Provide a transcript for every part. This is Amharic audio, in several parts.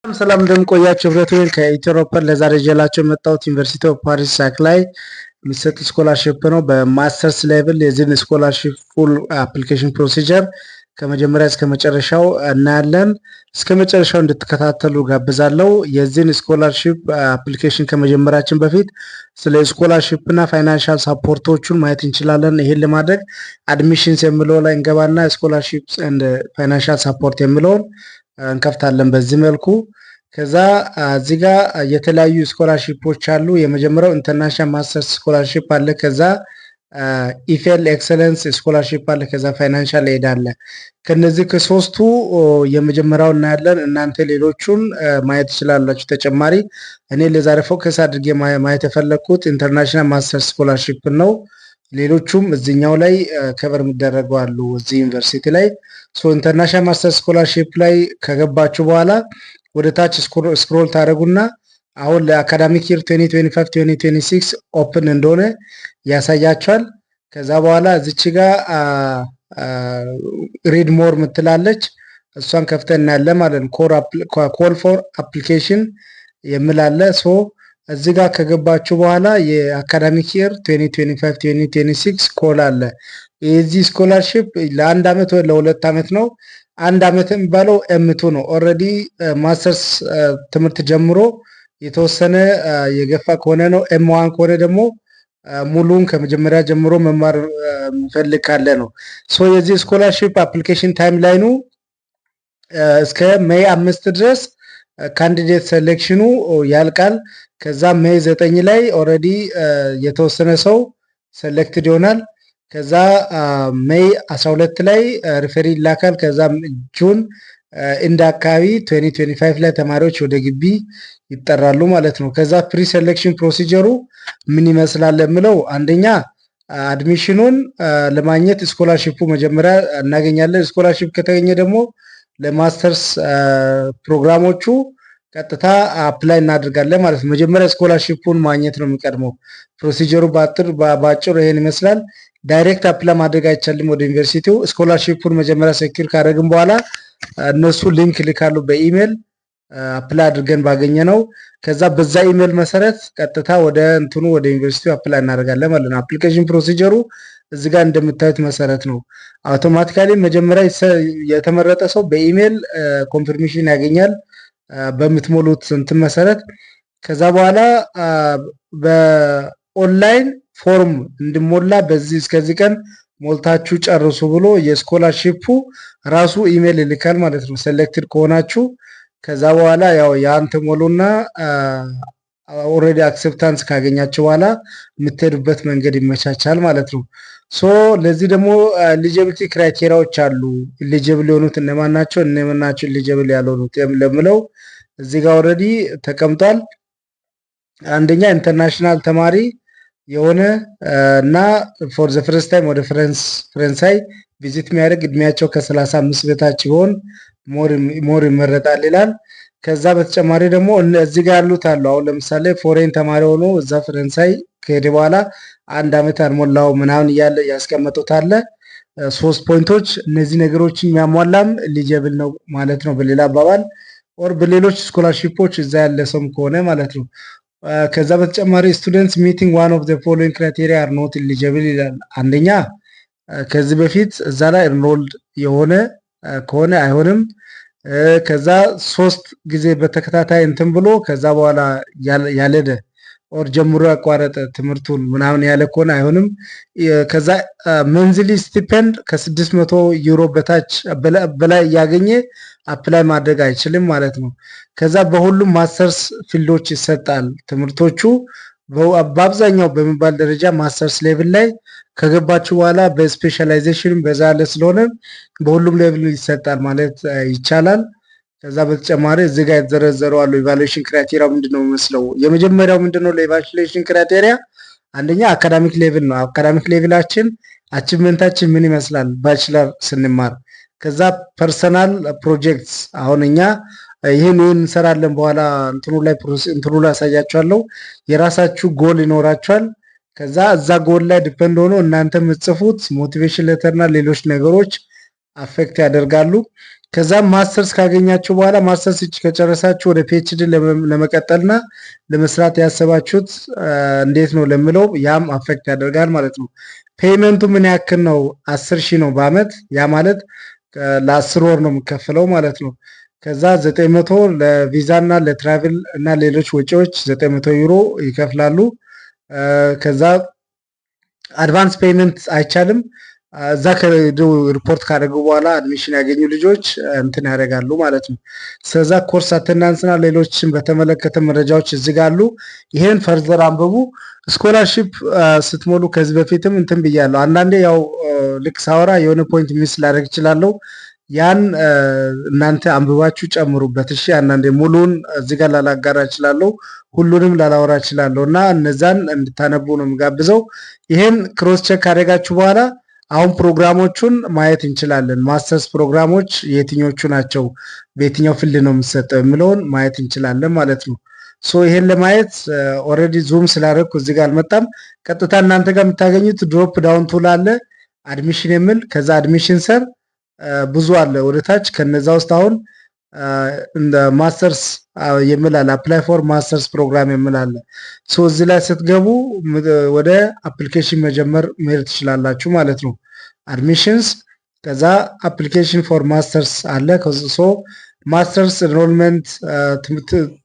ሰላም እንደምቆያችሁ ህብረቱን ከኢትዮጵያ ለዛሬ ጀላችሁ የመጣሁት ዩኒቨርሲቲ ኦፍ ፓሪስ ሳክ ላይ የሚሰጥ ስኮላርሺፕ ነው። በማስተርስ ሌቭል የዚህን ስኮላርሺፕ ፉል አፕሊኬሽን ፕሮሲጀር ከመጀመሪያ እስከ መጨረሻው እናያለን። እስከ መጨረሻው እንድትከታተሉ ጋብዛለሁ። የዚህን ስኮላርሺፕ አፕሊኬሽን ከመጀመራችን በፊት ስለ ስኮላርሺፕ እና ፋይናንሻል ሳፖርቶቹን ማየት እንችላለን። ይሄን ለማድረግ አድሚሽንስ የሚለው ላይ እንገባና ስኮላርሺፕስ ኤንድ ፋይናንሻል ሳፖርት የሚለውን እንከፍታለን። በዚህ መልኩ ከዛ እዚህ ጋር የተለያዩ ስኮላርሺፖች አሉ። የመጀመሪያው ኢንተርናሽናል ማስተርስ ስኮላርሺፕ አለ። ከዛ ኢፌል ኤክሰለንስ ስኮላርሺፕ አለ። ከዛ ፋይናንሻል ኤድ አለ። ከነዚህ ከሶስቱ የመጀመሪያው እናያለን። እናንተ ሌሎቹን ማየት ትችላላችሁ ተጨማሪ። እኔ ለዛሬ ፎከስ አድርጌ ማየት የፈለኩት ኢንተርናሽናል ማስተርስ ስኮላርሺፕ ነው። ሌሎቹም እዚህኛው ላይ ከበር የሚደረጉ አሉ እዚህ ዩኒቨርሲቲ ላይ። ኢንተርናሽናል ማስተርስ ስኮላርሺፕ ላይ ከገባችሁ በኋላ ወደ ታች ስክሮል ታደርጉና አሁን ለአካዳሚክ ይር 2025-2026 ኦፕን እንደሆነ ያሳያችኋል። ከዛ በኋላ እዚች ጋር ሪድ ሞር ምትላለች እሷን ከፍተን እናያለን ማለት ነው። ኮል ፎር አፕሊኬሽን የምላለ እዚህ ጋር ከገባችሁ በኋላ የአካዳሚክ ይር 2025-2026 ኮል አለ። የዚህ ስኮላርሺፕ ለአንድ ዓመት ወይ ለሁለት ዓመት ነው። አንድ ዓመት የሚባለው ኤምቱ ነው። ኦልሬዲ ማስተርስ ትምህርት ጀምሮ የተወሰነ የገፋ ከሆነ ነው። ኤም1 ከሆነ ደግሞ ሙሉን ከመጀመሪያ ጀምሮ መማር የሚፈልግ ካለ ነው። የዚህ ስኮላርሺፕ አፕሊኬሽን ታይም ላይኑ እስከ ሜይ 5 ድረስ ካንዲዴት ሴሌክሽኑ ያልቃል። ከዛ ሜይ 9 ላይ ኦልሬዲ የተወሰነ ሰው ሴሌክትድ ይሆናል። ከዛ ሜይ 12 ላይ ሪፈሪ ይላካል። ከዛ ጁን እንደ አካባቢ 2025 ላይ ተማሪዎች ወደ ግቢ ይጠራሉ ማለት ነው። ከዛ ፕሪ ሴሌክሽን ፕሮሲጀሩ ምን ይመስላል የምለው አንደኛ አድሚሽኑን ለማግኘት ስኮላርሺፑ መጀመሪያ እናገኛለን። ስኮላርሺፕ ከተገኘ ደግሞ ለማስተርስ ፕሮግራሞቹ ቀጥታ አፕላይ እናደርጋለን ማለት ነው። መጀመሪያ ስኮላርሺፑን ማግኘት ነው የሚቀድመው። ፕሮሲጀሩ ባጭሩ ይሄን ይመስላል። ዳይሬክት አፕላይ ማድረግ አይቻልም ወደ ዩኒቨርሲቲው። ስኮላርሺፑን መጀመሪያ ሴኪር ካደረግን በኋላ እነሱ ሊንክ ልካሉ በኢሜል አፕላይ አድርገን ባገኘ ነው። ከዛ በዛ ኢሜል መሰረት ቀጥታ ወደ ዩኒቨርሲቲው አፕላይ እናደርጋለን ማለት ነው። አፕሊኬሽን ፕሮሲጀሩ እዚህ ጋር እንደምታዩት መሰረት ነው። አውቶማቲካሊ መጀመሪያ የተመረጠ ሰው በኢሜል ኮንፊርሜሽን ያገኛል በምትሞሉት እንትን መሰረት። ከዛ በኋላ በኦንላይን ፎርም እንድሞላ በዚህ እስከዚህ ቀን ሞልታችሁ ጨርሱ ብሎ የስኮላርሺፑ ራሱ ኢሜል ይልካል ማለት ነው ሴሌክትድ ከሆናችሁ። ከዛ በኋላ ያው ያንተ ሞሉና ኦልሬዲ አክሴፕታንስ ካገኛችሁ በኋላ የምትሄዱበት መንገድ ይመቻቻል ማለት ነው። ለዚህ ደግሞ ኤሊጂቢሊቲ ክራይቴሪያዎች አሉ። ኤሊጂብል የሆኑት እነማን ናቸው፣ እነማን ናቸው ኤሊጂብል ያልሆኑት ለምለው እዚህ ጋር ኦልሬዲ ተቀምጧል። አንደኛ ኢንተርናሽናል ተማሪ የሆነ እና ፎር ዘ ፈርስት ታይም ወደ ፈረንሳይ ቪዚት የሚያደርግ እድሜያቸው ከ35 በታች ቢሆን ሞር ይመረጣል ይላል። ከዛ በተጨማሪ ደግሞ እዚህ ጋር ያሉት አሉ። አሁን ለምሳሌ ፎሬን ተማሪ ሆኖ እዛ ፈረንሳይ ከሄደ በኋላ አንድ ዓመት አልሞላው ምናምን እያለ ያስቀመጡት አለ 3 ፖይንቶች። እነዚህ ነገሮችን የሚያሟላም ኤሊጂብል ነው ማለት ነው በሌላ አባባል። ኦር በሌሎች ስኮላርሺፖች እዛ ያለ ሰው ከሆነ ማለት ነው። ከዛ በተጨማሪ ስቱደንትስ ሚቲንግ ዋን ኦፍ ዘ ፎሎዊንግ ክራይቴሪያ አር ኖት ኤሊጂብል ይላል። አንደኛ ከዚህ በፊት እዛ ላይ ኢንሮልድ የሆነ ከሆነ አይሆንም። ከዛ 3 ጊዜ በተከታታይ እንትን ብሎ ከዛ በኋላ ያለደ ኦር ጀምሮ ያቋረጠ ትምህርቱን ምናምን ያለ ከሆነ አይሆንም። ከዛ መንዝሊ ስቲፔንድ ከ600 ዩሮ በታች በላይ ያገኘ አፕላይ ማድረግ አይችልም ማለት ነው። ከዛ በሁሉም ማስተርስ ፊልዶች ይሰጣል ትምህርቶቹ። በአብዛኛው በሚባል ደረጃ ማስተርስ ሌቭል ላይ ከገባችሁ በኋላ በስፔሻላይዜሽን በዛ ያለ ስለሆነ በሁሉም ሌቭል ይሰጣል ማለት ይቻላል። ከዛ በተጨማሪ እዚህ ጋር የተዘረዘሩ አሉ። ኢቫሉዌሽን ክራይቴሪያ ምንድነው የሚመስለው? የመጀመሪያው ምንድነው ለኢቫሉዌሽን ክራይቴሪያ አንደኛ አካዳሚክ ሌቭል ነው። አካዳሚክ ሌቭላችን አቺቭመንታችን ምን ይመስላል ባችለር ስንማር። ከዛ ፐርሰናል ፕሮጀክትስ አሁን እኛ ይህን እንሰራለን በኋላ እንትኑ ላይ ያሳያችኋለሁ። የራሳችሁ ጎል ይኖራችኋል። ከዛ እዛ ጎል ላይ ዲፔንድ ሆኖ እናንተ የምትጽፉት ሞቲቬሽን ሌተርና ሌሎች ነገሮች አፌክት ያደርጋሉ። ከዛም ማስተርስ ካገኛችሁ በኋላ ማስተርስ ከጨረሳችሁ ወደ ፒኤችዲ ለመቀጠልና ለመስራት ያሰባችሁት እንዴት ነው ለምለው ያም አፌክት ያደርጋል ማለት ነው። ፔይመንቱ ምን ያክል ነው? 10,000 ነው በአመት። ያ ማለት ለ10 ወር ነው የሚከፈለው ማለት ነው። ከዛ 900 ለቪዛ እና ለትራቭል እና ሌሎች ወጪዎች 900 ዩሮ ይከፍላሉ። ከዛ አድቫንስ ፔይመንት አይቻልም። እዛ ሪፖርት ካደረጉ በኋላ አድሚሽን ያገኙ ልጆች እንትን ያደርጋሉ ማለት ነው። ስለዛ ኮርስ አቴንዳንስና ሌሎችን በተመለከተ መረጃዎች እዚህ ጋር አሉ። ይሄን ፈርዘር አንብቡ። ስኮላርሺፕ ስትሞሉ ከዚህ በፊትም እንትን ብያለሁ። አንዳንዴ ያው ልክ ሳወራ የሆነ ፖይንት ሚስ ላደርግ እችላለሁ። ያን እናንተ አንብባችሁ ጨምሩበት እሺ። አንዳንዴ ሙሉን እዚህ ጋር ላላጋራ እችላለሁ፣ ሁሉንም ላላወራ እችላለሁ እና እነዛን እንድታነቡ ነው የምጋብዘው። ይሄን ክሮስ ቼክ ካደረጋችሁ በኋላ አሁን ፕሮግራሞቹን ማየት እንችላለን። ማስተርስ ፕሮግራሞች የትኞቹ ናቸው፣ በየትኛው ፊልድ ነው የምሰጠው የሚለውን ማየት እንችላለን ማለት ነው። ሶ ይሄን ለማየት ኦልሬዲ ዙም ስላደረግኩ እዚህ ጋር አልመጣም። ቀጥታ እናንተ ጋር የምታገኙት ድሮፕ ዳውን ቱል አለ፣ አድሚሽን የሚል ከዛ አድሚሽን ሰር ብዙ አለ ወደታች። ከነዛ ውስጥ አሁን እንደ ማስተርስ የሚል አለ፣ አፕላይ ፎር ማስተርስ ፕሮግራም የሚል አለ። ሶ እዚህ ላይ ስትገቡ ወደ አፕሊኬሽን መጀመር መሄድ ትችላላችሁ ማለት ነው። አድሚሽንስ ከዛ አፕሊኬሽን ፎር ማስተርስ አለ። ሶ ማስተርስ ኤንሮልመንት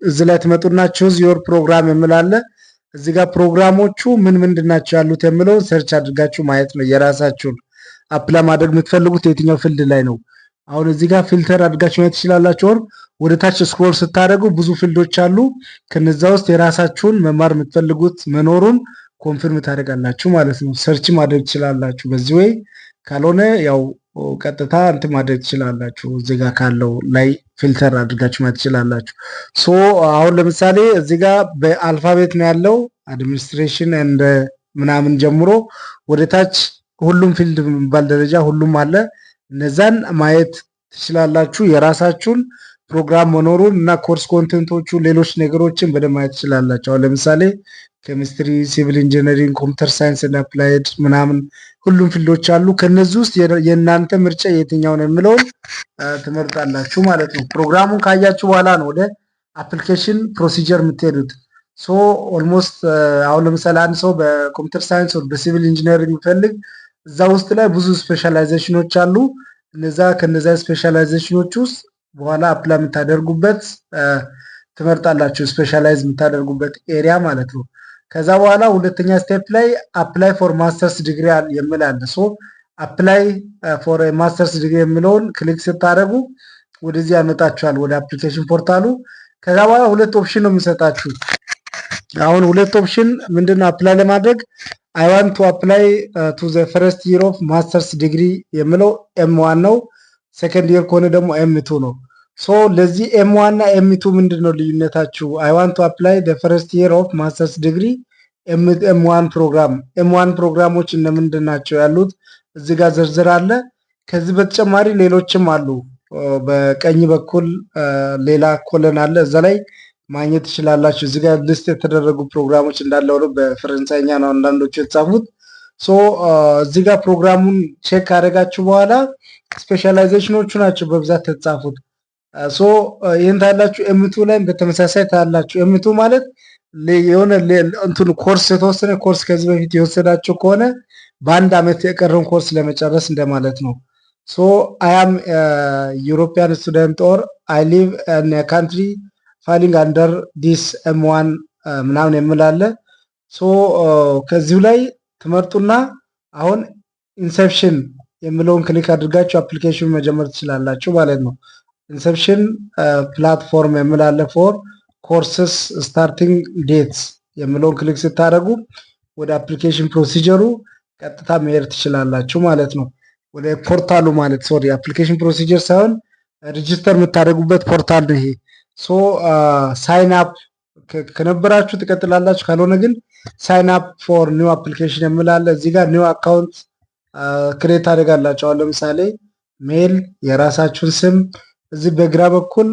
እዚህ ላይ ትመጡና ቹዝ ዮር ፕሮግራም የሚል አለ። እዚህ ጋር ፕሮግራሞቹ ምን ምንድን ናቸው ያሉት የሚለውን ሰርች አድርጋችሁ ማየት ነው። የራሳችሁን አፕላይ ማድረግ የምትፈልጉት የትኛው ፊልድ ላይ ነው። አሁን እዚህ ጋር ፊልተር አድርጋችሁ ማየት ትችላላችሁ። ወደ ታች ስክሮል ስታደርጉ ብዙ ፊልዶች አሉ። ከነዛ ውስጥ የራሳችሁን መማር የምትፈልጉት መኖሩን ኮንፊርም ታደርጋላችሁ ማለት ነው። ሰርች ማድረግ ትችላላችሁ በዚህ ወይ። ካልሆነ ያው ቀጥታ እንትን ማድረግ ትችላላችሁ። እዚህ ጋር ካለው ላይ ፊልተር አድርጋችሁ ማየት ትችላላችሁ። ሶ አሁን ለምሳሌ እዚህ ጋር በአልፋቤት ነው ያለው አድሚኒስትሬሽን እንደ ምናምን ጀምሮ ወደ ታች ሁሉም ፊልድ በሚባል ደረጃ ሁሉም አለ። እነዛን ማየት ትችላላችሁ። የራሳችሁን ፕሮግራም መኖሩን እና ኮርስ ኮንቴንቶቹ ሌሎች ነገሮችን በደንብ ማየት ትችላላችሁ። አሁን ለምሳሌ ኬሚስትሪ፣ ሲቪል ኢንጂነሪንግ፣ ኮምፒውተር ሳይንስ እና አፕላይድ ምናምን ሁሉም ፊልዶች አሉ። ከነዚህ ውስጥ የእናንተ ምርጫ የትኛው ነው የሚለውን ትመርጣላችሁ ማለት ነው። ፕሮግራሙን ካያችሁ በኋላ ነው ወደ አፕሊኬሽን ፕሮሲጀር የምትሄዱት። ሶ ኦልሞስት አሁን ለምሳሌ አንድ ሰው በኮምፒውተር ሳይንስ ወር በሲቪል ኢንጂነሪንግ የሚፈልግ እዛ ውስጥ ላይ ብዙ ስፔሻላይዜሽኖች አሉ። ከነዛ ስፔሻላይዜሽኖች ውስጥ በኋላ አፕላይ የምታደርጉበት ትመርጣላችሁ፣ ስፔሻላይዝ የምታደርጉበት ኤሪያ ማለት ነው። ከዛ በኋላ ሁለተኛ ስቴፕ ላይ አፕላይ ፎር ማስተርስ ዲግሪ የሚል አለ። ሶ አፕላይ ፎር ማስተርስ ዲግሪ የሚለውን ክሊክ ስታደርጉ ወደዚህ ያመጣችኋል ወደ አፕሊኬሽን ፖርታሉ። ከዛ በኋላ ሁለት ኦፕሽን ነው የሚሰጣችሁ። አሁን ሁለት ኦፕሽን ምንድነው አፕላይ ለማድረግ አይ ዋንት ቱ አፕላይ ቱ ዘ ፈርስት ይር ኦፍ ማስተርስ ዲግሪ የሚለው ኤም1 ነው። ሰከንድ ይር ከሆነ ደግሞ ኤም2 ነው። ሶ ለዚህ ኤም1 እና ኤም2 ምንድነው ልዩነታችሁ? አይ ዋንት ቱ አፕላይ ዘ ፈርስት ይር ኦፍ ማስተርስ ዲግሪ ኤም1 ፕሮግራም። ኤም1 ፕሮግራሞች እነምንድን ናቸው ያሉት እዚህ ጋር ዝርዝር አለ። ከዚህ በተጨማሪ ሌሎችም አሉ። በቀኝ በኩል ሌላ ኮለን አለ፣ እዛ ላይ ማግኘት ትችላላችሁ። እዚህ ጋር ሊስት የተደረጉ ፕሮግራሞች እንዳለ ሆኖ በፈረንሳይኛ ነው አንዳንዶቹ የተጻፉት። ሶ እዚህ ጋር ፕሮግራሙን ቼክ ካደረጋችሁ በኋላ ስፔሻላይዜሽኖቹ ናቸው በብዛት የተጻፉት። ሶ ይህን ታላችሁ። ኤም2 ላይ በተመሳሳይ ታላችሁ። ኤም2 ማለት የሆነ እንትኑ ኮርስ የተወሰነ ኮርስ ከዚህ በፊት የወሰዳችሁ ከሆነ በአንድ አመት የቀረውን ኮርስ ለመጨረስ እንደማለት ነው። ሶ አይ አም ዩሮፒያን ስቱደንት ኦር አይ ሊቭ ኢን ኤ ካንትሪ ፋሊንግ አንደር ዲስ ኤም1 ምናምን የምላለ። ሶ ከዚሁ ላይ ትመርጡና አሁን ኢንሰፕሽን የሚለውን ክሊክ አድርጋችሁ አፕሊኬሽን መጀመር ትችላላችሁ ማለት ነው። ኢንሰፕሽን ፕላትፎርም የምላለ ፎር ኮርስስ ስታርቲንግ ዴትስ የሚለውን ክሊክ ስታደርጉ ወደ አፕሊኬሽን ፕሮሲጀሩ ቀጥታ መሄድ ትችላላችሁ ማለት ነው። ወደ ፖርታሉ ማለት ሶሪ አፕሊኬሽን ፕሮሲጀር ሳይሆን ሬጂስተር የምታደርጉበት ፖርታል ነው ይሄ። ሶ ሳይን አፕ ከነበራችሁ ትቀጥላላችሁ፣ ካልሆነ ግን ሳይን አፕ ፎር ኒው አፕሊኬሽን የምላለ እዚህ ጋር ኒው አካውንት ክሬት አደርጋላችሁ። አሁን ለምሳሌ ሜል፣ የራሳችሁን ስም እዚህ በግራ በኩል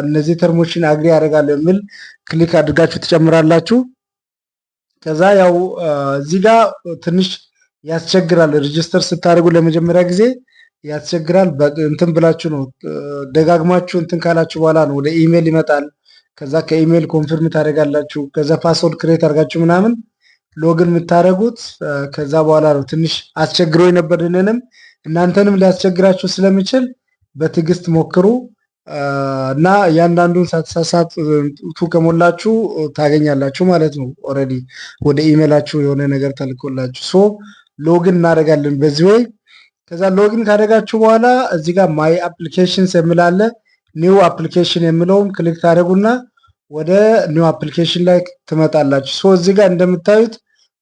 እነዚህ ተርሞችን አግሪ ያደርጋለሁ የሚል ክሊክ አድርጋችሁ ትጨምራላችሁ። ከዛ ያው እዚህ ጋር ትንሽ ያስቸግራል። ሬጂስተር ስታደርጉ ለመጀመሪያ ጊዜ ያስቸግራል። እንትን ብላችሁ ነው ደጋግማችሁ እንትን ካላችሁ በኋላ ነው ወደ ኢሜል ይመጣል። ከዛ ከኢሜል ኮንፊርም ታደርጋላችሁ። ከዛ ፓስወርድ ክሬት አድርጋችሁ ምናምን ሎግን የምታደርጉት ከዛ በኋላ ነው። ትንሽ አስቸግሮ የነበርንንም እናንተንም ሊያስቸግራችሁ ስለሚችል በትዕግስት ሞክሩ እና እያንዳንዱን ሳትሳሳቱ ከሞላችሁ ታገኛላችሁ ማለት ነው። ኦልሬዲ ወደ ኢሜላችሁ የሆነ ነገር ተልኮላችሁ ሶ ሎግን እናደርጋለን በዚህ ወይ። ከዛ ሎግን ካደረጋችሁ በኋላ እዚህ ጋር ማይ አፕሊኬሽንስ የሚላለ ኒው አፕሊኬሽን የሚለውን ክሊክ ታደርጉና ወደ ኒው አፕሊኬሽን ላይ ትመጣላችሁ። ሶ እዚህ ጋር እንደምታዩት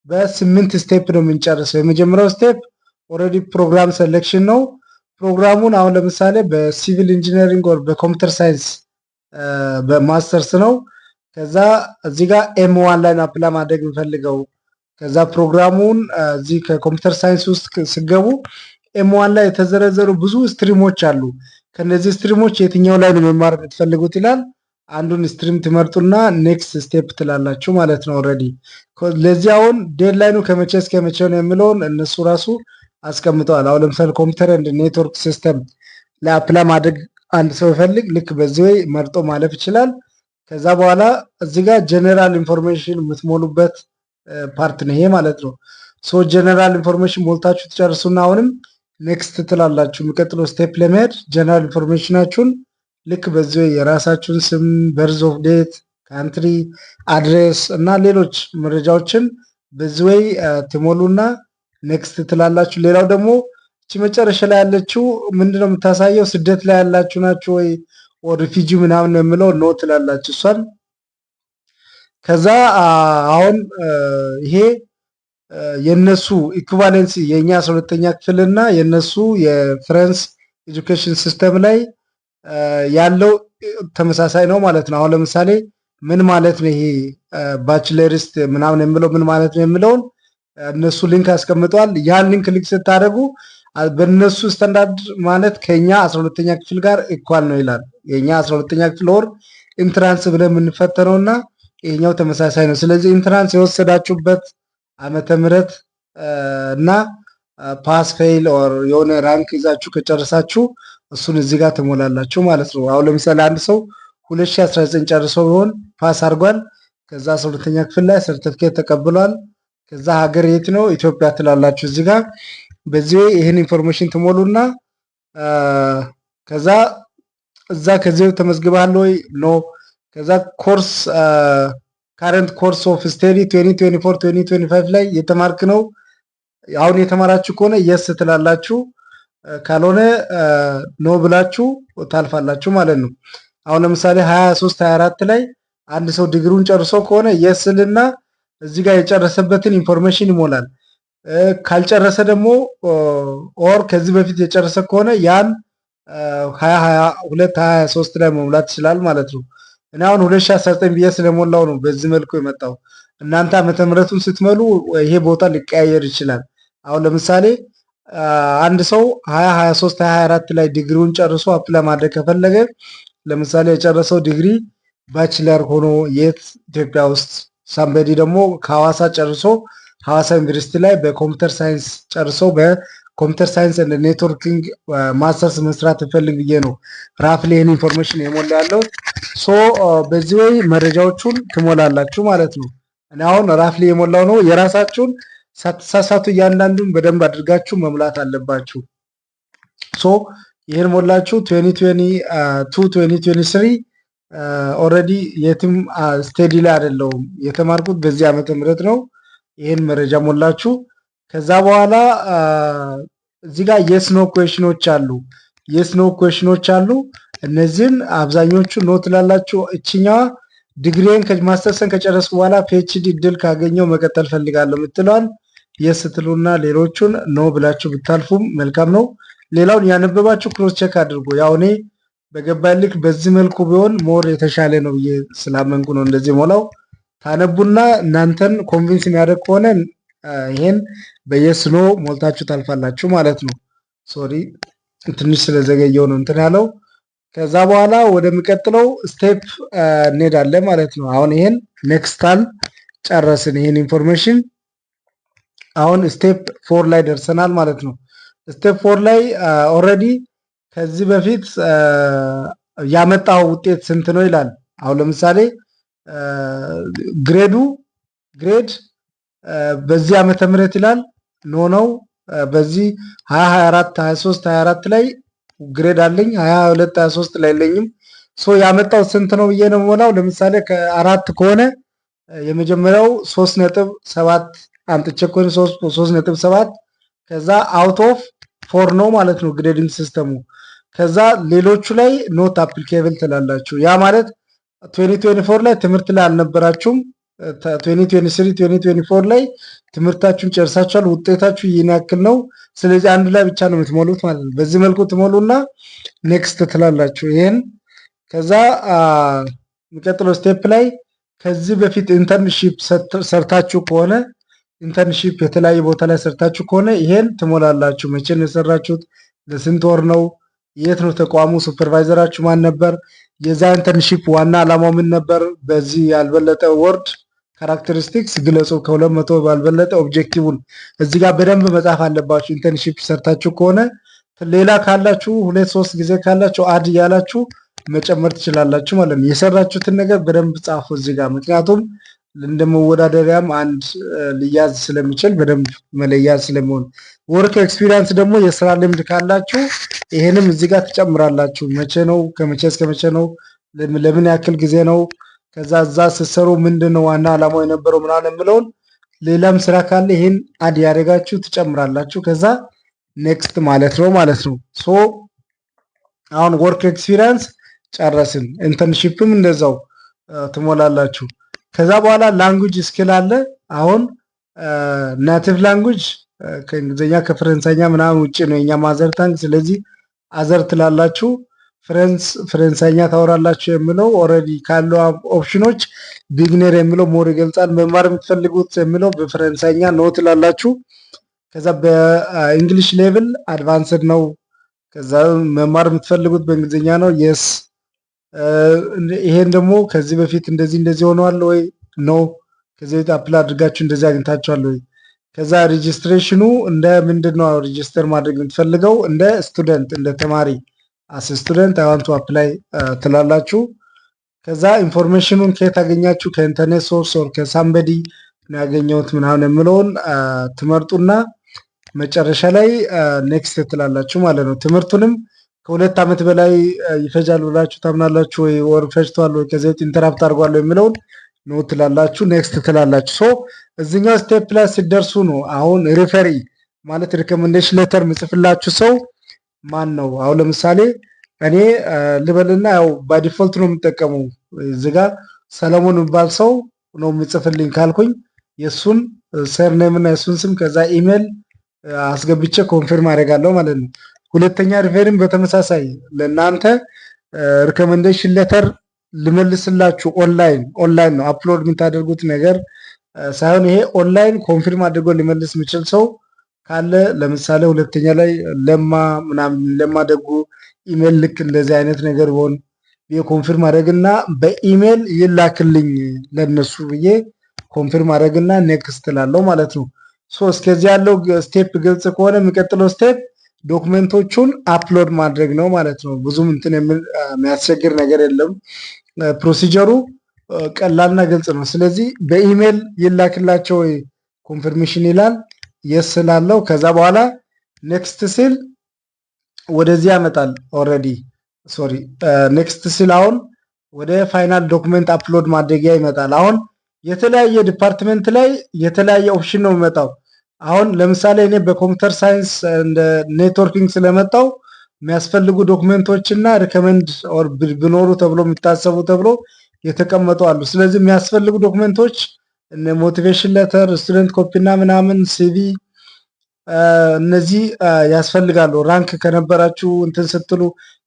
በ8 ስቴፕ ነው የምንጨርሰው። የመጀመሪያው ስቴፕ ኦልሬዲ ፕሮግራም ሴሌክሽን ነው። ፕሮግራሙን አሁን ለምሳሌ በሲቪል ኢንጂነሪንግ ወር በኮምፒውተር ሳይንስ በማስተርስ ነው። ከዛ እዚህ ጋር ኤም1 ላይ ነው አፕላይ ማድረግ የምፈልገው። ከዛ ፕሮግራሙን እዚህ ከኮምፒውተር ሳይንስ ውስጥ ስገቡ ኤም1 ላይ የተዘረዘሩ ብዙ ስትሪሞች አሉ። ከነዚህ ስትሪሞች የትኛው ላይ ነው መማር የምትፈልጉት ይላል። አንዱን ስትሪም ትመርጡና ኔክስት ስቴፕ ትላላችሁ ማለት ነው። ኦልሬዲ ለዚህ አሁን ዴድላይኑ ከመቼ እስከ መቼ ነው የሚለውን እነሱ ራሱ አስቀምጠዋል። አሁን ለምሳሌ ኮምፒውተር ኤንድ ኔትወርክ ሲስተም ላይ አፕላይ ማድረግ አንድ ሰው ይፈልግ ልክ በዚህ ወይ መርጦ ማለፍ ይችላል። ከዛ በኋላ እዚህ ጋር ጀነራል ኢንፎርሜሽን የምትሞሉበት ፓርት ነው ይሄ ማለት ነው። ሶ ጀነራል ኢንፎርሜሽን ሞልታችሁ ትጨርሱና አሁንም ኔክስት ትላላችሁ። የሚቀጥለው ስቴፕ ለመሄድ ጀነራል ኢንፎርሜሽናችሁን ልክ በዚህ ወይ የራሳችሁን ስም፣ በርዝ ኦፍ ዴት፣ ካንትሪ፣ አድሬስ እና ሌሎች መረጃዎችን በዚህ ወይ ትሞሉና ኔክስት ትላላችሁ። ሌላው ደግሞ እቺ መጨረሻ ላይ ያለችው ምንድነው የምታሳየው? ስደት ላይ ያላችሁ ናችሁ ወይ ሪፊጂ ምናምን የሚለው ኖ ትላላችሁ እሷን። ከዛ አሁን ይሄ የነሱ ኢኩቫሌንሲ የኛ 12ኛ ክፍልና የነሱ የፍራንስ ኤጁኬሽን ሲስተም ላይ ያለው ተመሳሳይ ነው ማለት ነው። አሁን ለምሳሌ ምን ማለት ነው ይሄ ባችለሪስት ምናምን የሚለው ምን ማለት ነው የሚለውን እነሱ ሊንክ አስቀምጠዋል። ያን ሊንክ ክሊክ ስታደርጉ በእነሱ ስታንዳርድ ማለት ከኛ 12ኛ ክፍል ጋር ኢኳል ነው ይላል። የኛ 12ኛ ክፍል ወር ኢንትራንስ ብለን የምንፈተነውና ይሄኛው ተመሳሳይ ነው። ስለዚህ ኢንትራንስ የወሰዳችሁበት ዓመተ ምህረት እና ፓስ ፌል ኦር የሆነ ራንክ ይዛችሁ ከጨረሳችሁ እሱን እዚህ ጋር ትሞላላችሁ ማለት ነው። አሁን ለምሳሌ አንድ ሰው 2019 ጨርሶ ቢሆን ፓስ አድርጓል። ከዛ 12ኛ ክፍል ላይ ሰርቲፊኬት ተቀብሏል። ከዛ ሀገር የት ነው? ኢትዮጵያ ትላላችሁ እዚህ ጋር። በዚህ ይሄን ኢንፎርሜሽን ትሞሉና ከዛ እዛ ከዚህ ተመዝግባል ወይ ኖ። ከዛ ኮርስ ካረንት ኮርስ ኦፍ ስቴዲ 2024 2025 ላይ የተማርክ ነው። አሁን የተማራችሁ ከሆነ የስ ትላላችሁ፣ ካልሆነ ኖ ብላችሁ ታልፋላችሁ ማለት ነው። አሁን ለምሳሌ 23 24 ላይ አንድ ሰው ዲግሪውን ጨርሶ ከሆነ የስልና እዚህ ጋር የጨረሰበትን ኢንፎርሜሽን ይሞላል። ካልጨረሰ ደግሞ ኦር ከዚህ በፊት የጨረሰ ከሆነ ያን 2022 23 ላይ መሙላት ይችላል ማለት ነው። እኔ አሁን 2019 ብዬ ስለሞላው ነው በዚህ መልኩ የመጣው። እናንተ ዓመተ ምህረቱን ስትመሉ ይሄ ቦታ ሊቀያየር ይችላል። አሁን ለምሳሌ አንድ ሰው 2023 24 ላይ ዲግሪውን ጨርሶ አፕላይ ማድረግ ከፈለገ ለምሳሌ የጨረሰው ዲግሪ ባችለር ሆኖ የት ኢትዮጵያ ውስጥ ሳምበዲ ደግሞ ከሐዋሳ ጨርሶ ሐዋሳ ዩኒቨርሲቲ ላይ በኮምፒውተር ሳይንስ ጨርሶ በኮምፒውተር ሳይንስ እና ኔትወርኪንግ ማስተርስ መስራት እንፈልግ ብዬ ነው ራፍሊ ይህን ኢንፎርሜሽን የሞላ ያለው። ሶ በዚህ ወይ መረጃዎቹን ትሞላላችሁ ማለት ነው። እኔ አሁን ራፍሊ የሞላው ነው። የራሳችሁን ሳትሳሳቱ እያንዳንዱን በደንብ አድርጋችሁ መሙላት አለባችሁ። ሶ ይህን ሞላችሁ 2022 2023 ኦልሬዲ የትም ስቴዲ ላይ አይደለሁም የተማርኩት በዚህ ዓመተ ምህረት ነው። ይህን መረጃ ሞላችሁ። ከዛ በኋላ እዚህ ጋር የስ ኖ ኩዌሽኖች አሉ። የስ ኖ ኩዌሽኖች አሉ። እነዚህን አብዛኞቹ ኖ ትላላችሁ። እችኛዋ ዲግሪን ማስተርሰን ከጨረስኩ በኋላ ፒኤችዲ እድል ካገኘው መቀጠል ፈልጋለሁ የምትለዋል የስ ትሉና ሌሎቹን ኖ ብላችሁ ብታልፉም መልካም ነው። ሌላውን ያነበባችሁ ክሮስ ቼክ አድርጉ። ያው እኔ በገባኝ ልክ በዚህ መልኩ ቢሆን ሞር የተሻለ ነው ብዬ ስላመንኩ ነው እንደዚህ ሞላው። ታነቡና እናንተን ኮንቪንስ የሚያደርግ ከሆነ ይሄን በየስ ኖ ሞልታችሁ ታልፋላችሁ ማለት ነው። ሶሪ ትንሽ ስለዘገየው ነው እንትን ያለው። ከዛ በኋላ ወደሚቀጥለው ስቴፕ እንሄዳለን ማለት ነው። አሁን ይሄን ኔክስታል ጨረስን። ይሄን ኢንፎርሜሽን አሁን ስቴፕ 4 ላይ ደርሰናል ማለት ነው። ስቴፕ 4 ላይ ኦልሬዲ ከዚህ በፊት ያመጣው ውጤት ስንት ነው ይላል። አሁን ለምሳሌ ግሬድ በዚህ ዓመተ ምህረት ይላል ነው በዚህ 2024 23 24 ላይ ግሬድ አለኝ 22 23 ላይ የለኝም። ሶ ያመጣው ስንት ነው ብዬ ነው የምሞላው። ለምሳሌ ከአራት ከሆነ የመጀመሪያው 3.7 አምጥቼ ከሆነ 3.7 ከዛ አውት ኦፍ 4 ነው ማለት ነው ግሬዲንግ ሲስተሙ። ከዛ ሌሎቹ ላይ ኖት አፕሊኬብል ትላላችሁ። ያ ማለት 2024 ላይ ትምህርት ላይ አልነበራችሁም። 2023 2024 ላይ ትምህርታችሁን ጨርሳችኋል። ውጤታችሁ ይህን ያክል ነው። ስለዚህ አንዱ ላይ ብቻ ነው የምትሞሉት ማለት ነው። በዚህ መልኩ ትሞሉና ኔክስት ትላላችሁ ይሄን። ከዛ የሚቀጥለው ስቴፕ ላይ ከዚህ በፊት ኢንተርንሺፕ ሰርታችሁ ከሆነ ኢንተርንሺፕ የተለያየ ቦታ ላይ ሰርታችሁ ከሆነ ይሄን ትሞላላችሁ። መቼ ነው የሰራችሁት? ለስንት ወር ነው? የት ነው ተቋሙ? ሱፐርቫይዘራችሁ ማን ነበር? የዛ ኢንተርንሺፕ ዋና ዓላማው ምን ነበር? በዚህ ያልበለጠ ወርድ ካራክተሪስቲክስ ግለጹ። ከ200 ባልበለጠ ኦብጀክቲቭን እዚህ ጋር በደንብ መጻፍ አለባችሁ። ኢንተርንሺፕ ሰርታችሁ ከሆነ ሌላ ካላችሁ 2-3 ጊዜ ካላችሁ አድ ያላችሁ መጨመር ትችላላችሁ ማለት ነው። የሰራችሁትን ነገር በደንብ ጻፉ እዚህ ጋር። ምክንያቱም እንደመወዳደሪያም አንድ ሊያዝ ስለሚችል በደንብ መለያ ስለሚሆን። ወርክ ኤክስፒሪየንስ ደግሞ የስራ ልምድ ካላችሁ ይሄንም እዚህ ጋር ትጨምራላችሁ። መቼ ነው? ከመቼ እስከ መቼ ነው? ለምን ያክል ጊዜ ነው? ከዛ እዛ ስትሰሩ ምንድነው ዋና ዓላማው የነበረው ምናምን የምለውን ሌላም ስራ ካለ ይሄን አድ ያደርጋችሁ ትጨምራላችሁ። ከዛ ኔክስት ማለት ነው። ሶ አሁን ወርክ ኤክስፒሪየንስ ጨረስን። ኢንተርንሺፕም እንደዛው ትሞላላችሁ። ከዛ በኋላ ላንጉጅ ስኪል አለ። አሁን ናቲቭ ላንጉጅ ከእንግሊዝኛ ከፈረንሳይኛ ምናምን ውጭ ነው የኛ ማዘር ታንግ። ስለዚህ አዘር ትላላችሁ። ፈረንሳይኛ ታወራላችሁ የሚለው ኦልሬዲ ካለው ኦፕሽኖች ቢግነር የሚለው ሞር ይገልጻል። መማር የምትፈልጉት የሚለው በፈረንሳይኛ ነው ትላላችሁ። ከዛ በእንግሊሽ ሌቭል አድቫንስድ ነው። ከዛ መማር የምትፈልጉት በእንግሊዝኛ ነው የስ። ይሄን ደግሞ ከዚህ በፊት እንደዚህ ሆነዋል ወይ ነው? ከዚህ በፊት አፕላይ አድርጋችሁ እንደዚህ አግኝታችኋል ወይ? ከዛ ሬጂስትሬሽኑ እንደ ምንድነው ሬጂስተር ማድረግ የምትፈልገው? እንደ ስቱደንት እንደ ተማሪ አስ ስቱደንት አይ ዋንት ቱ አፕላይ ትላላችሁ። ከዛ ኢንፎርሜሽኑን ከየት አገኛችሁ? ከኢንተርኔት ሶርስ ኦር ከሳምበዲ ነው ያገኘሁት ምናምን የምለውን ትመርጡና መጨረሻ ላይ ኔክስት ትላላችሁ ማለት ነው። ትምህርቱንም ከ2 ዓመት በላይ ይፈጃል ብላችሁ ታምናላችሁ ወይ? ወር ፈጅቷል ወይ? ከዚህ ኢንተራፕት አድርጓል የሚለውን ነው ትላላችሁ። ኔክስት ትላላችሁ። ሶ እዚህኛው ስቴፕ ላይ ሲደርሱ ነው አሁን ሪፈሪ ማለት ሪኮሜንዴሽን ሌተር ምጽፍላችሁ ሰው ማን ነው? አሁን ለምሳሌ እኔ ልበልና ያው ባይ ዲፎልት ነው የምጠቀመው እዚህ ጋር ሰለሞን የሚባል ሰው ነው የምጽፍልኝ ካልኩኝ የሱን ሰርኔም እና የሱን ስም ከዛ ኢሜል አስገብቼ ኮንፊርም አደርጋለሁ ማለት ነው። ሁለተኛ ሪፈሪም በተመሳሳይ ለእናንተ ሪኮሜንዴሽን ሌተር ልመልስላችሁ ኦንላይን ነው አፕሎድ የምታደርጉት ነገር ሳይሆን ይሄ ኦንላይን ኮንፊርም አድርጎ ሊመልስ የሚችል ሰው ካለ ለምሳሌ ሁለተኛ ላይ ለማ ደጉ ኢሜል ልክ እንደዚህ አይነት ነገር ቢሆን ኮንፊርም አድርግና በኢሜል ይላክልኝ ለነሱ ብዬ ኮንፊርም አድርግና ኔክስት ላለው ማለት ነው። ሶ እስከዚህ ያለው ስቴፕ ግልጽ ከሆነ የሚቀጥለው ስቴፕ ዶክመንቶቹን አፕሎድ ማድረግ ነው ማለት ነው። ብዙም እንትን የሚያስቸግር ነገር የለም። ፕሮሲጀሩ ቀላልና ግልጽ ነው። ስለዚህ በኢሜል ይላክላቸው ኮንፊርሜሽን ይላል የስ ስላለው ከዛ በኋላ ኔክስት ሲል ወደዚህ ያመጣል። ኦልሬዲ ኔክስት ሲል አሁን ወደ ፋይናል ዶክመንት አፕሎድ ማድረጊያ ይመጣል። አሁን የተለያየ ዲፓርትመንት ላይ የተለያየ ኦፕሽን ነው የሚመጣው። አሁን ለምሳሌ እኔ በኮምፒውተር ሳይንስ እንደ ኔትወርኪንግ ስለመጣው የሚያስፈልጉ ዶክመንቶች እና ሪከመንድ ኦር ቢኖሩ ተብሎ የሚታሰቡ ተብሎ የተቀመጡ አሉ። ስለዚህ የሚያስፈልጉ ዶክመንቶች እነ ሞቲቬሽን ሌተር፣ ስቱደንት ኮፒ እና ምናምን ሲቪ እነዚህ ያስፈልጋሉ። ራንክ ከነበራችሁ እንትን ስትሉ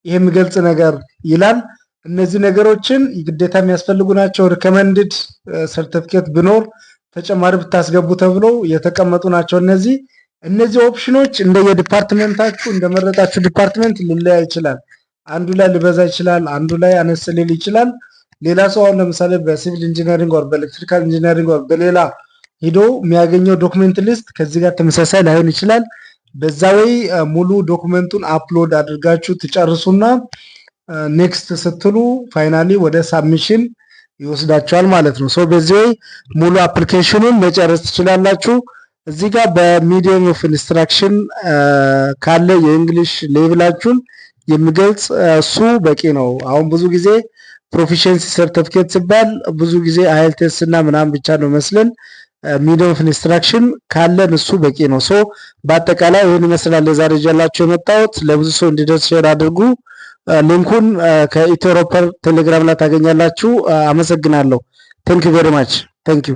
ይሄ የሚገልጽ ነገር ይላል። እነዚህ ነገሮችን ግዴታ የሚያስፈልጉ ናቸው። ሪከመንድድ ሰርቲፊኬት ቢኖር ተጨማሪ ብታስገቡ ተብሎ የተቀመጡ ናቸው። እነዚህ ኦፕሽኖች እንደየዲፓርትመንታችሁ እንደመረጣችሁ ዲፓርትመንት ሊለያይ ይችላል። አንዱ ላይ ሊበዛ ይችላል፣ አንዱ ላይ አነስ ሊል ይችላል። ሌላ ሰው አሁን ለምሳሌ በሲቪል ኢንጂነሪንግ ወር በኤሌክትሪካል ኢንጂነሪንግ ወር በሌላ ሂዶ የሚያገኘው ዶክመንት ሊስት ከዚህ ጋር ተመሳሳይ ላይሆን ይችላል። በዛ ወይ ሙሉ ዶክመንቱን አፕሎድ አድርጋችሁ ትጨርሱና ኔክስት ስትሉ ፋይናሊ ወደ ሳብሚሽን ይወስዳችኋል ማለት ነው። ሶ በዚህ ወይ ሙሉ አፕሊኬሽኑን መጨረስ ትችላላችሁ። እዚህ ጋር በሚዲየም ኦፍ ኢንስትራክሽን ካለ የእንግሊሽ ሌቭላችሁን የሚገልጽ እሱ በቂ ነው። አሁን ብዙ ጊዜ ፕሮፊሸንሲ ሰርቲፊኬት ሲባል ብዙ ጊዜ አይኤልቲኤስ እና ምናምን ብቻ ነው መስለን ሚዲየም ኦፍ ኢንስትራክሽን ካለን እሱ በቂ ነው። ሶ በአጠቃላይ ይህን ይመስላል ዛሬ ይዤላችሁ የመጣሁት። ለብዙ ሰው እንዲደርስ ሼር አድርጉ። ሊንኩን ከኢትዮሮፐር ቴሌግራም ላይ ታገኛላችሁ። አመሰግናለሁ። ቴንክ ዩ ቬሪ ማች ቴንክ ዩ